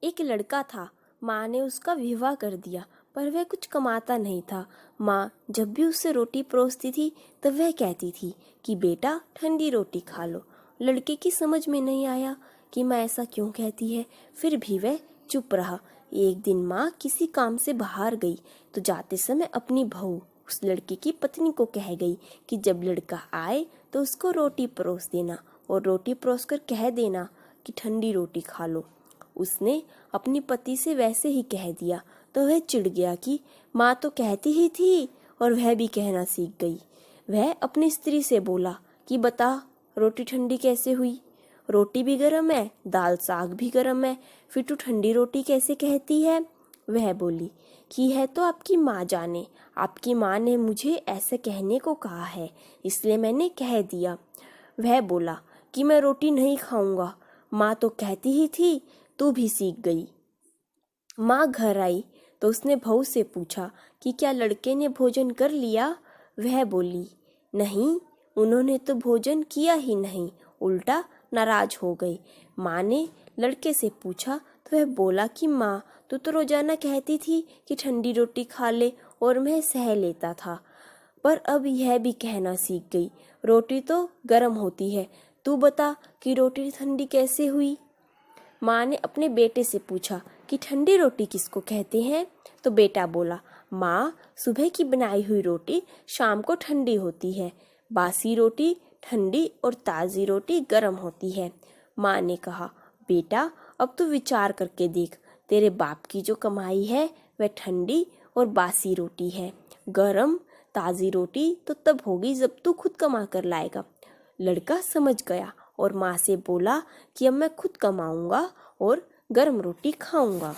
एक लड़का था। माँ ने उसका विवाह कर दिया, पर वह कुछ कमाता नहीं था। माँ जब भी उसे रोटी परोसती थी तब वह कहती थी कि बेटा ठंडी रोटी खा लो। लड़के की समझ में नहीं आया कि माँ ऐसा क्यों कहती है, फिर भी वह चुप रहा। एक दिन माँ किसी काम से बाहर गई तो जाते समय अपनी बहू उस लड़के की पत्नी को कह गई कि जब लड़का आए तो उसको रोटी परोस देना और रोटी परोस कर कह देना कि ठंडी रोटी खा लो। उसने अपनी पति से वैसे ही कह दिया तो वह चिढ़ गया कि माँ तो कहती ही थी और वह भी कहना सीख गई। वह अपनी स्त्री से बोला कि बता रोटी ठंडी कैसे हुई? रोटी भी गर्म है, दाल साग भी गर्म है, फिर तू ठंडी रोटी कैसे कहती है? वह बोली कि है तो आपकी माँ जाने, आपकी माँ ने मुझे ऐसे कहने को कहा है इसलिए मैंने कह दिया। वह बोला कि मैं रोटी नहीं खाऊंगा, माँ तो कहती ही थी, तू भी सीख गई। माँ घर आई तो उसने बहू से पूछा कि क्या लड़के ने भोजन कर लिया? वह बोली नहीं, उन्होंने तो भोजन किया ही नहीं, उल्टा नाराज हो गई। माँ ने लड़के से पूछा तो वह बोला कि माँ तू तो रोजाना कहती थी कि ठंडी रोटी खा ले और मैं सह लेता था, पर अब यह भी कहना सीख गई, रोटी तो गर्म होती है, तू बता कि रोटी ठंडी कैसे हुई? माँ ने अपने बेटे से पूछा कि ठंडी रोटी किसको कहते हैं? तो बेटा बोला माँ सुबह की बनाई हुई रोटी शाम को ठंडी होती है, बासी रोटी ठंडी और ताज़ी रोटी गर्म होती है। माँ ने कहा बेटा अब तू विचार करके देख, तेरे बाप की जो कमाई है वह ठंडी और बासी रोटी है, गरम ताज़ी रोटी तो तब होगी जब तू खुद कमा कर लाएगा। लड़का समझ गया और माँ से बोला कि अब मैं खुद कमाऊंगा और गर्म रोटी खाऊंगा।